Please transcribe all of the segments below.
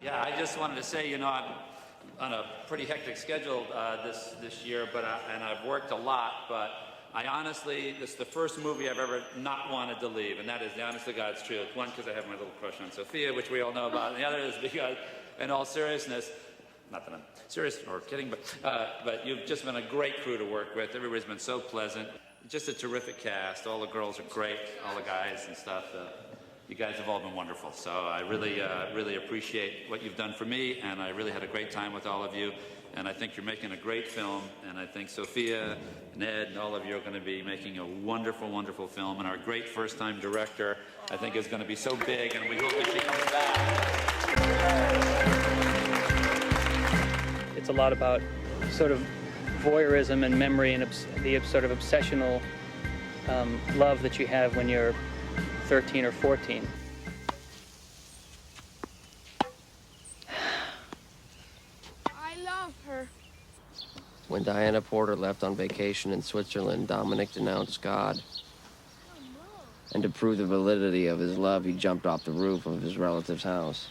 Yeah, I just wanted to say, you know, I'm on a pretty hectic schedule this year, and I've worked a lot, but I honestly, this is the first movie I've ever not wanted to leave, and that is the honest to God's truth. One, because I have my little crush on Sofia, which we all know about, and the other is because, in all seriousness, not that I'm serious or kidding, but you've just been a great crew to work with. Everybody's been so pleasant. Just a terrific cast. All the girls are great, all the guys and stuff. You guys have all been wonderful. So I really appreciate what you've done for me, and I really had a great time with all of you. And I think you're making a great film, and I think Sofia and Ed and all of you are going to be making a wonderful, wonderful film. And our great first-time director, I think, is going to be so big, and we hope that she comes back. It's a lot about sort of voyeurism and memory and the sort of obsessional love that you have when you're 13 or 14. I love her. When Diana Porter left on vacation in Switzerland, Dominic denounced God. And to prove the validity of his love, he jumped off the roof of his relative's house.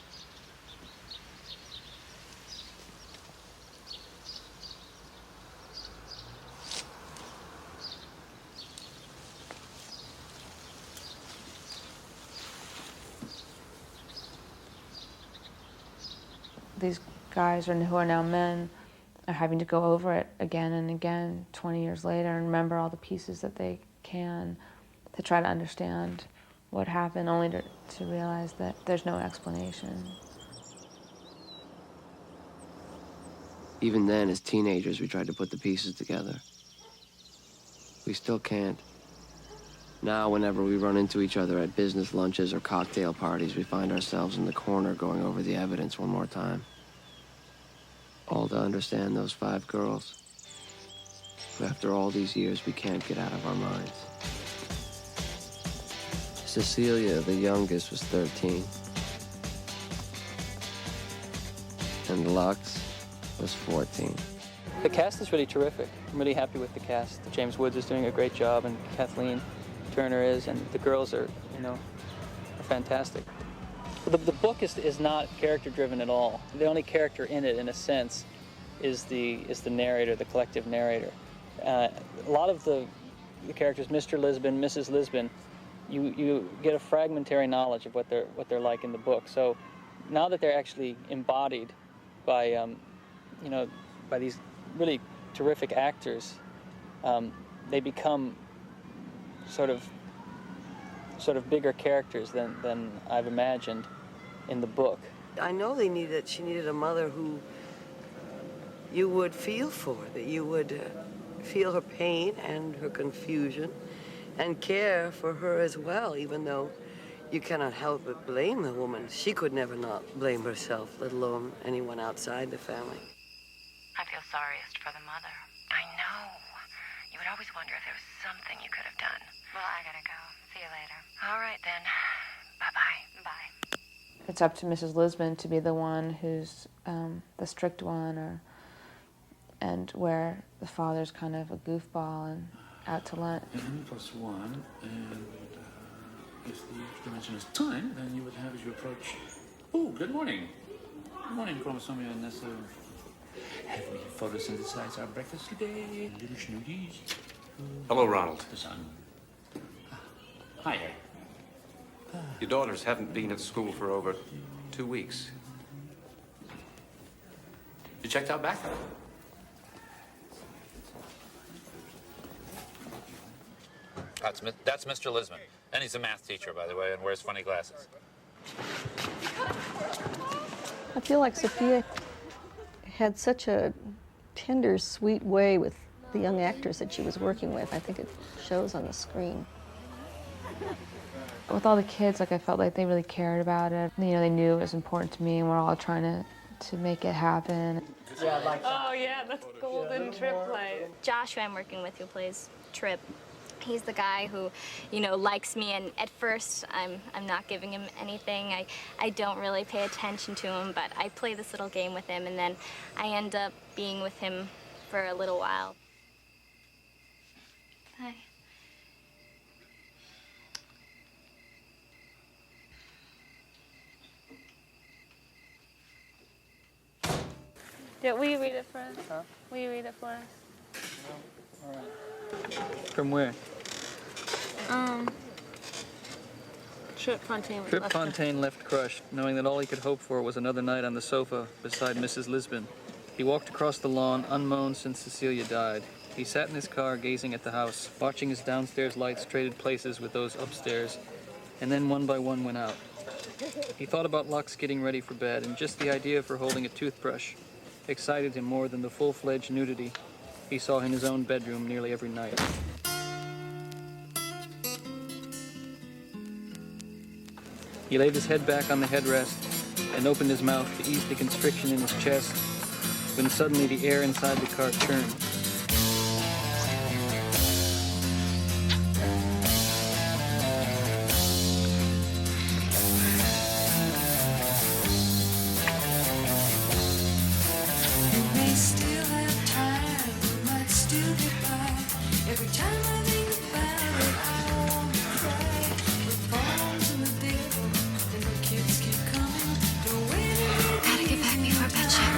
These guys who are now men are having to go over it again and again 20 years later and remember all the pieces that they can to try to understand what happened, only to realize that there's no explanation. Even then, as teenagers, we tried to put the pieces together. We still can't. Now, whenever we run into each other at business lunches or cocktail parties, we find ourselves in the corner going over the evidence one more time. All to understand those 5 girls, who after all these years we can't get out of our minds. Cecilia, the youngest, was 13. And Lux was 14. The cast is really terrific. I'm really happy with the cast. James Woods is doing a great job, and Kathleen Turner is, and the girls are, are fantastic. The book is not character-driven at all. The only character in it, in a sense, is the narrator, the collective narrator. A lot of the characters, Mr. Lisbon, Mrs. Lisbon, you get a fragmentary knowledge of what they're like in the book. So now that they're actually embodied by by these really terrific actors, they become sort of bigger characters than I've imagined in the book. I know she needed a mother who you would feel for, that you would feel her pain and her confusion and care for her as well, even though you cannot help but blame the woman. She could never not blame herself, let alone anyone outside the family. I feel sorriest for the mother. I know. You would always wonder if there was something you could have done. Well, I gotta go. See you later. All right, then. Bye-bye. Bye. It's up to Mrs. Lisbon to be the one who's the strict one, and where the father's kind of a goofball and out to lunch. N plus 1, and if the dimension is time, then you would have as you approach. Oh, good morning. Good morning, Chromosomia and Nessa. Have we photosynthesized our breakfast today? Little snoogies. Hello, Ronald. The sun. Hi, Harry. Your daughters haven't been at school for over 2 weeks. You checked out back? That's Mr. Lisbon, and he's a math teacher, by the way, and wears funny glasses. I feel like Sofia had such a tender, sweet way with the young actors that she was working with. I think it shows on the screen. With all the kids, I felt like they really cared about it. They knew it was important to me, and we're all trying to make it happen. Yeah, like that. Oh yeah, that's golden triplet. Josh, who I'm working with, who plays Trip, he's the guy who, likes me, and at first I'm not giving him anything. I don't really pay attention to him, but I play this little game with him, and then I end up being with him for a little while. Hi. Yeah, will you read it for us? Huh? Will you read it for us? All right. From where? Trip Fontaine. Trip Fontaine left crushed, knowing that all he could hope for was another night on the sofa beside Mrs. Lisbon. He walked across the lawn, unmown since Cecilia died. He sat in his car, gazing at the house, watching his downstairs lights traded places with those upstairs, and then one by one went out. He thought about Lux getting ready for bed, and just the idea of her holding a toothbrush excited him more than the full-fledged nudity he saw in his own bedroom nearly every night. He laid his head back on the headrest and opened his mouth to ease the constriction in his chest, when suddenly the air inside the car churned. Every time I think about it, I want to cry. The phones and the devil and the kids keep coming. Don't wait a minute. Gotta get back before bed check.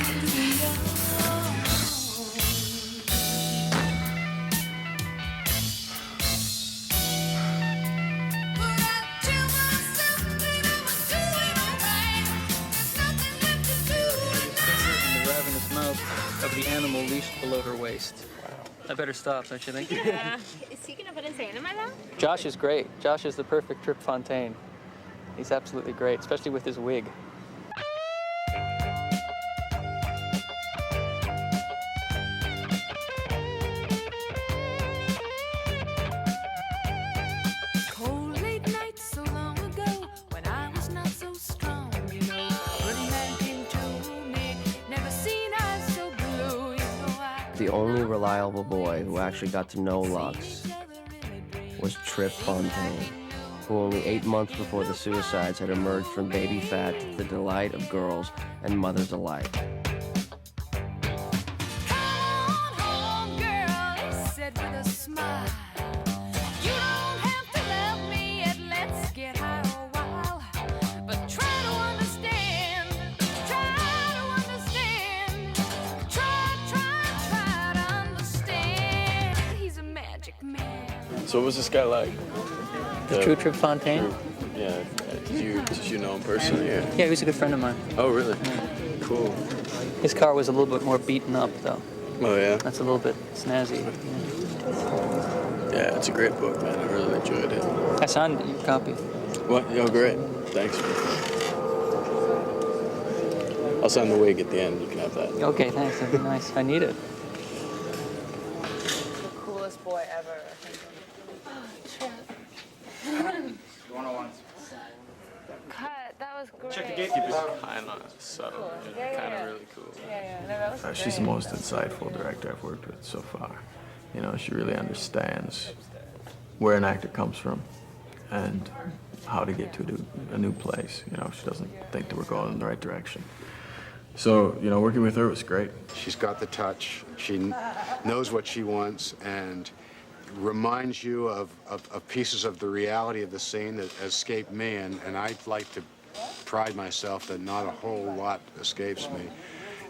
But I tell myself that I'm doing alright. There's nothing left to do In the ravenous mouth of the animal leashed below her waist. I better stop, don't you think? Yeah. Is he gonna put his hand in my mouth? Josh is great. Josh is the perfect Trip Fontaine. He's absolutely great, especially with his wig. cold late nights so long ago when I was not so strong, you know. Pretty man came to me, never seen eyes so blue, you know. The only reliable boy who actually got to know Lux was Trip Fontaine, who only 8 months before the suicides had emerged from baby fat to the delight of girls and mothers alike. Come on home, girl, he said with a smile. You don't have to love me yet, let's get high a while. But try to understand, try to understand. Try to understand. He's a magic man. So what was this guy like? The true Trip Fontaine? Yeah. Did you know him personally? Yeah. Yeah, he was a good friend of mine. Oh, really? Cool. His car was a little bit more beaten up, though. Oh, yeah? That's a little bit snazzy. Yeah, it's a great book, man. I really enjoyed it. I signed your copy. What? Oh, great. Thanks. I'll sign the wig at the end. You can have that. Okay, thanks. That'd be nice. I need it. The coolest boy ever. Cut. That was great. Keep it kind of subtle. Kind of really cool. Yeah. No, that was great. She's the most insightful director I've worked with so far. You know, she really understands where an actor comes from and how to get to a new place. You know, she doesn't think that we're going in the right direction. So, you know, working with her was great. She's got the touch. She knows what she wants and reminds you of pieces of the reality of the scene that escape me. And I'd like to pride myself that not a whole lot escapes me.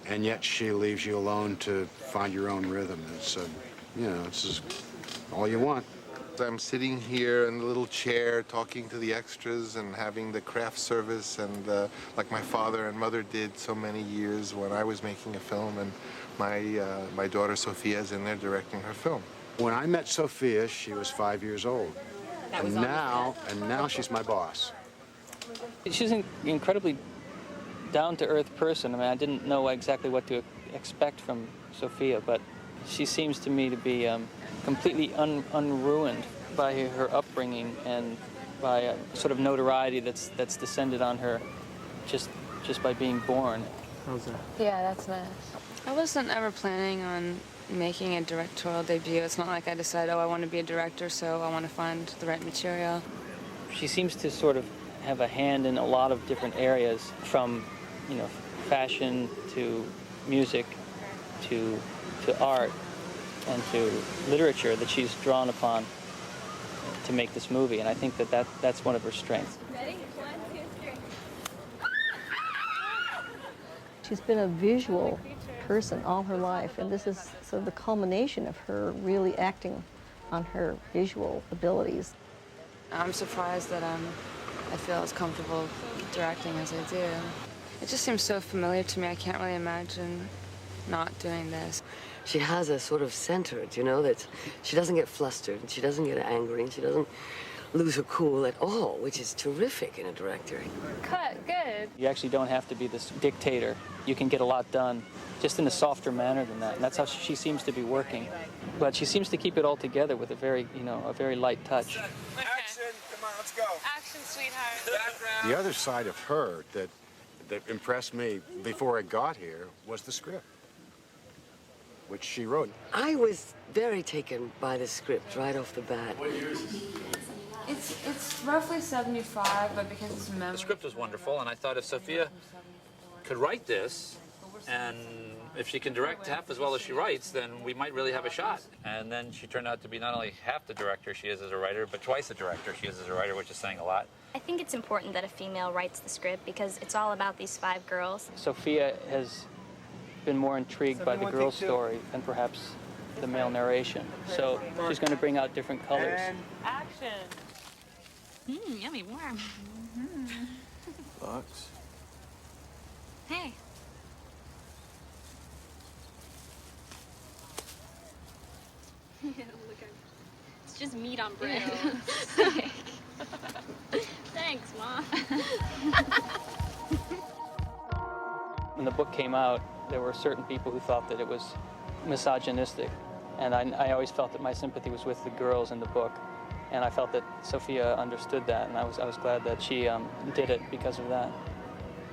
And yet she leaves you alone to find your own rhythm. It's, you know, it's just all you want. I'm sitting here in the little chair talking to the extras and having the craft service and like my father and mother did so many years when I was making a film, and my daughter Sofia is in there directing her film. When I met Sofia, she was 5 years old. And now she's my boss. She's an incredibly down-to-earth person. I mean, I didn't know exactly what to expect from Sofia, but she seems to me to be completely unruined by her upbringing and by a sort of notoriety that's descended on her just by being born. How's that? Yeah, that's nice. I wasn't ever planning on making a directorial debut. It's not like I decided, oh, I want to be a director, so I want to find the right material. She seems to sort of have a hand in a lot of different areas, from, you know, fashion to music to art and to literature that she's drawn upon to make this movie, and I think that's one of her strengths. Ready? 1, 2, 3. She's been a visual person all her life, and this is sort of the culmination of her really acting on her visual abilities. I'm surprised that I feel as comfortable directing as I do. It just seems so familiar to me. I can't really imagine not doing this. She has a sort of centered, you know, that she doesn't get flustered, and she doesn't get angry, and she doesn't lose her cool at all, which is terrific in a director. Cut, good. You actually don't have to be this dictator. You can get a lot done just in a softer manner than that. And that's how she seems to be working. But she seems to keep it all together with a very, a very light touch. Action! Come on, let's go. Action, sweetheart. The other side of her that impressed me before I got here was the script, which she wrote. I was very taken by the script right off the bat. It's roughly 75, but because it's memory. The script was wonderful, and I thought if Sofia could write this, and if she can direct half as well as she writes, then we might really have a shot. And then she turned out to be not only half the director she is as a writer, but twice the director she is as a writer, which is saying a lot. I think it's important that a female writes the script because it's all about these 5 girls. Sophia has been more intrigued by the girl's story than perhaps the male narration. So she's going to bring out different colors. Action. Yummy, warm. Bucks. Hey. It's just meat on bread. Thanks, Mom. When the book came out, there were certain people who thought that it was misogynistic. And I always felt that my sympathy was with the girls in the book. And I felt that Sophia understood that, and I was glad that she did it because of that.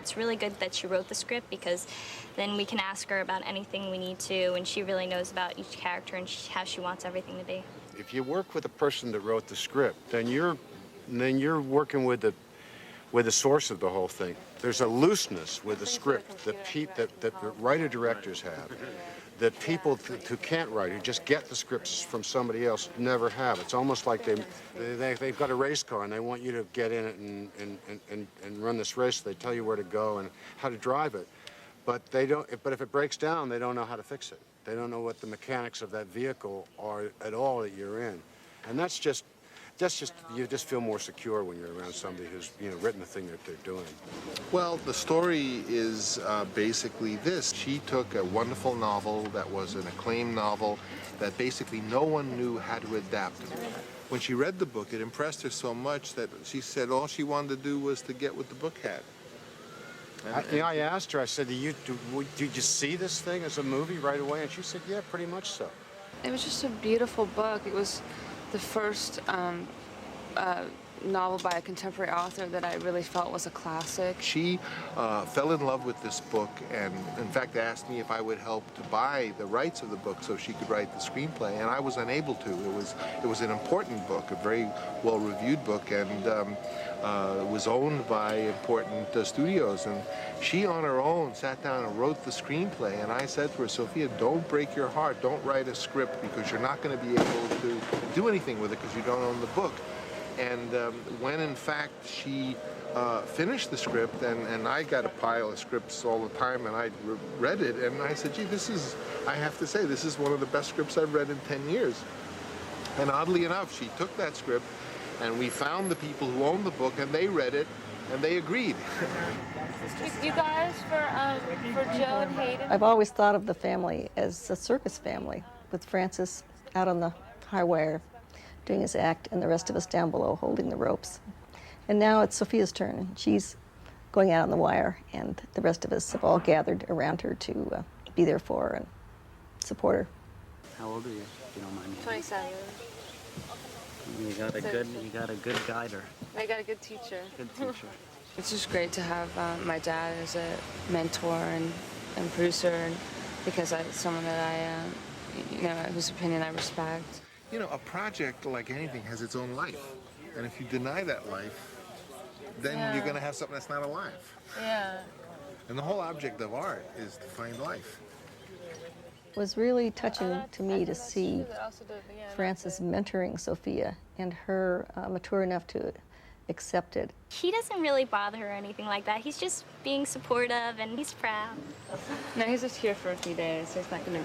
It's really good that she wrote the script because then we can ask her about anything we need to, and she really knows about each character and how she wants everything to be. If you work with a person that wrote the script, then you're working with the source of the whole thing. There's a looseness with the script that the writer-directors have, that people who can't write, who just get the scripts from somebody else, never have. It's almost like they've got a race car and they want you to get in it and run this race. They tell you where to go and how to drive it, but they don't. But if it breaks down, they don't know how to fix it. They don't know what the mechanics of that vehicle are at all that you're in, and that's just you just feel more secure when you're around somebody who's written the thing that they're doing. Well, the story is basically this. She took a wonderful novel that was an acclaimed novel that basically no one knew how to adapt. When she read the book, it impressed her so much that she said all she wanted to do was to get what the book had. I asked her, I said, did you see this thing as a movie right away? And she said, yeah, pretty much so. It was just a beautiful book. It was the first novel by a contemporary author that I really felt was a classic. She fell in love with this book and, in fact, asked me if I would help to buy the rights of the book so she could write the screenplay, and I was unable to. It was an important book, a very well-reviewed book, and it was owned by important studios. And she, on her own, sat down and wrote the screenplay, and I said to her, Sophia, don't break your heart. Don't write a script because you're not going to be able to do anything with it because you don't own the book. And when, in fact, she finished the script, and I got a pile of scripts all the time, and I read it, and I said, gee, I have to say, this is one of the best scripts I've read in 10 years. And oddly enough, she took that script, and we found the people who owned the book, and they read it, and they agreed. You guys, for Joe and Hayden? I've always thought of the family as a circus family, with Francis out on the high wire doing his act, and the rest of us down below holding the ropes. And now it's Sophia's turn, and she's going out on the wire, and the rest of us have all gathered around her to be there for her and support her. How old are you, if you don't mind me? 27. You got a good guider. I got a good teacher. Good teacher. It's just great to have my dad as a mentor and producer, and because it's someone that whose opinion I respect. You know, a project, like anything, has its own life. And if you deny that life, then you're going to have something that's not alive. Yeah. And the whole object of art is to find life. It was really touching to me to see Frances mentoring Sophia and her mature enough to accepted. He doesn't really bother her or anything like that. He's just being supportive and he's proud. No, he's just here for a few days, so he's not gonna,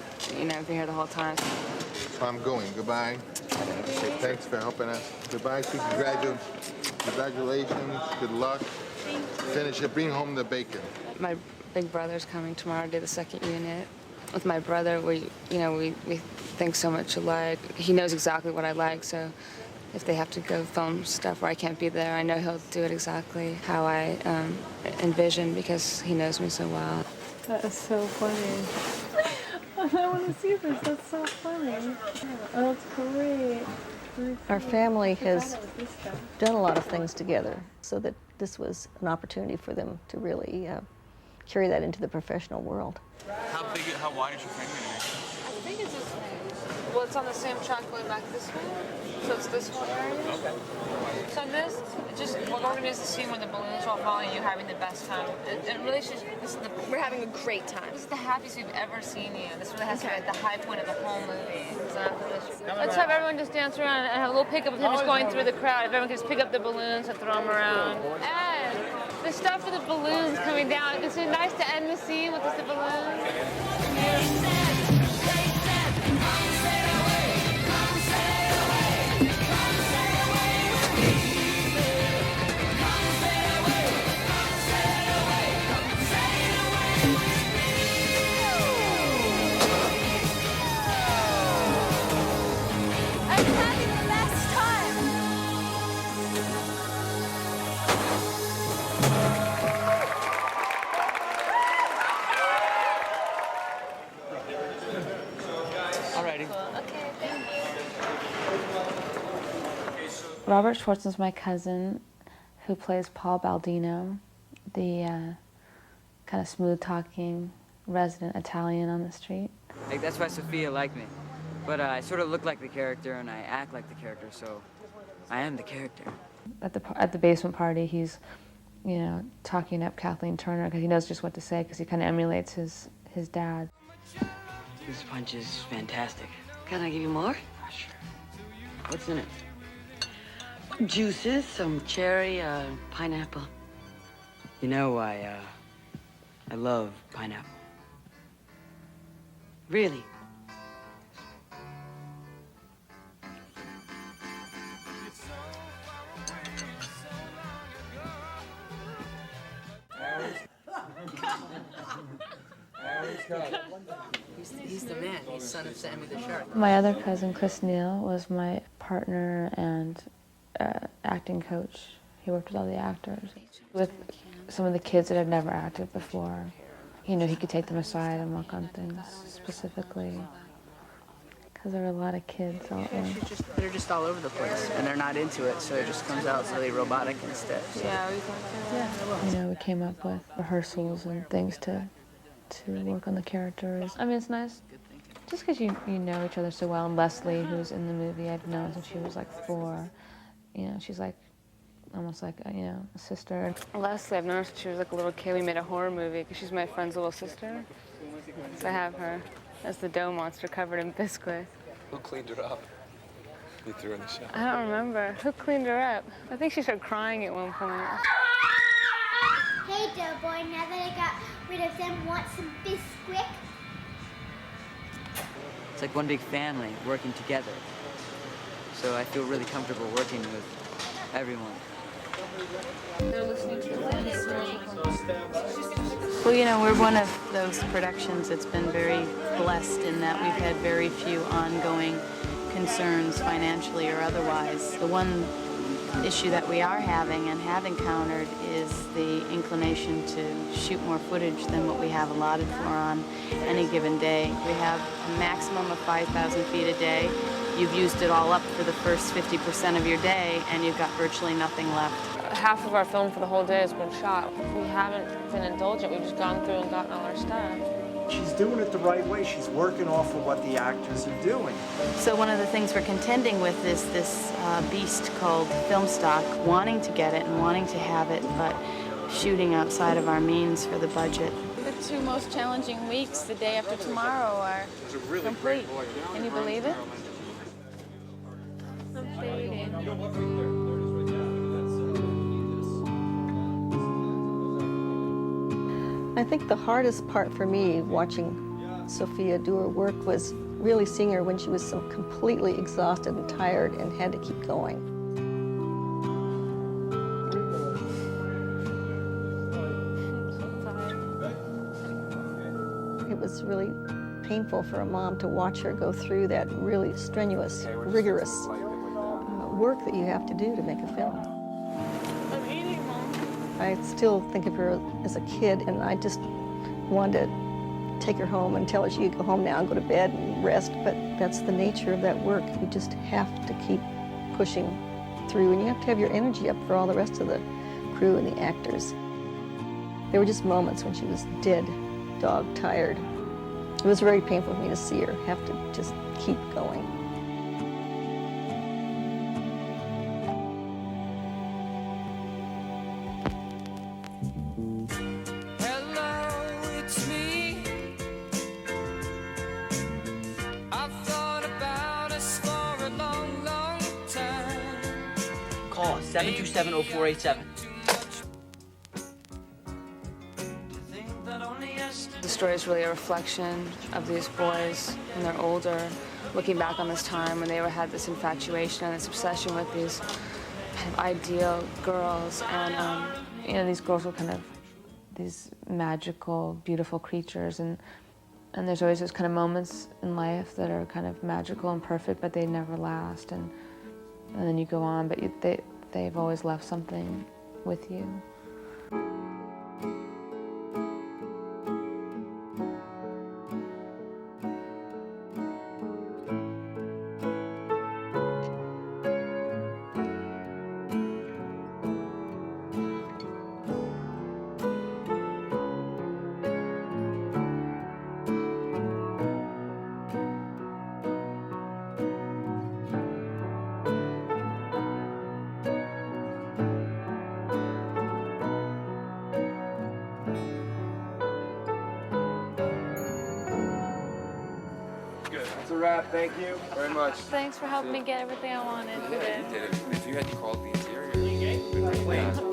be here the whole time. So I'm going. Goodbye. Okay, thanks for helping us. Goodbye. Congratulations. Good luck. Finish it. Bring home the bacon. My big brother's coming tomorrow to do the second unit. With my brother, we think so much alike. He knows exactly what I like, so if they have to go film stuff where I can't be there, I know he'll do it exactly how I envision because he knows me so well. That is so funny. I want to see this. That's so funny. Oh, that's great. Our family has done a lot of things together, so that this was an opportunity for them to really carry that into the professional world. How wide is your frame gonna be? I think it's just, well, it's on the same track going back this way, so it's this whole area. Okay. So this, we're going to miss the scene when the balloons are all falling and you're having the best time. It really should, We're having a great time. this is the happiest we've ever seen you. This really has to be like the high point of the whole movie. Let's have everyone just dance around and have a little pickup of him just going through the crowd. If everyone can just pick up the balloons and throw them around. And the stuff for the balloons coming down. It's nice to end the scene with just the balloons. Robert Schwartzen's my cousin who plays Paul Baldino, the kind of smooth-talking resident Italian on the street. Like, that's why Sofia liked me. But I sort of look like the character and I act like the character, so I am the character. At the basement party, he's, talking up Kathleen Turner because he knows just what to say because he kind of emulates his dad. This punch is fantastic. Can I give you more? Sure. What's in it? Juices, some cherry, pineapple. You know, I love pineapple. Really? He's the man. He's son of Sammy the Shark. My other cousin, Chris Neal, was my partner and acting coach. He worked with all the actors. With some of the kids that had never acted before, he could take them aside and work on things specifically. Because there were a lot of kids out there. They're just all over the place, and they're not into it, so it just comes out really robotic and stiff. So. Yeah. We came up with rehearsals and things to work on the characters. I mean, it's nice. Just because you know each other so well. And Leslie, who's in the movie, I've known since she was like 4. She's like almost like a sister. Leslie, I've known her since she was like a little kid. We made a horror movie because she's my friend's little sister. So I have her as the dough monster covered in biscuits. Who cleaned her up? You threw her in the shower. I don't remember. Who cleaned her up? I think she started crying at one point. Hey, Doughboy, now that I got rid of them, want some biscuit? It's like one big family working together. So I feel really comfortable working with everyone. Well, we're one of those productions that's been very blessed in that we've had very few ongoing concerns financially or otherwise. The one issue that we are having and have encountered is the inclination to shoot more footage than what we have allotted for on any given day. We have a maximum of 5,000 feet a day. You've used it all up for the first 50% of your day, and you've got virtually nothing left. Half of our film for the whole day has been shot. We haven't been indulgent. We've just gone through and gotten all our stuff. She's doing it the right way. She's working off of what the actors are doing. So one of the things we're contending with is this beast called film stock, wanting to get it and wanting to have it, but shooting outside of our means for the budget. The 2 most challenging weeks, the day after tomorrow, are complete. Can you believe it? I'm fading. I think the hardest part for me watching Sofia do her work was really seeing her when she was so completely exhausted and tired and had to keep going. It was really painful for a mom to watch her go through that really strenuous, rigorous work that you have to do to make a film. I'm eating, Mom. I still think of her as a kid, and I just wanted to take her home and tell her she could go home now and go to bed and rest, but that's the nature of that work. You just have to keep pushing through, and you have to have your energy up for all the rest of the crew and the actors. There were just moments when she was dead, dog tired. It was very painful for me to see her have to just keep going. Call us, 727-0487. The story is really a reflection of these boys when they're older, looking back on this time when they had this infatuation and this obsession with these kind of ideal girls. And, you know, these girls were kind of these magical, beautiful creatures. And there's always those kind of moments in life that are kind of magical and perfect, but they never last. And then you go on, but they've always left something with you. That's a wrap. Thank you very much. Thanks for helping me get everything I wanted. Yeah, you did it. If you hadn't called the interior, it would have been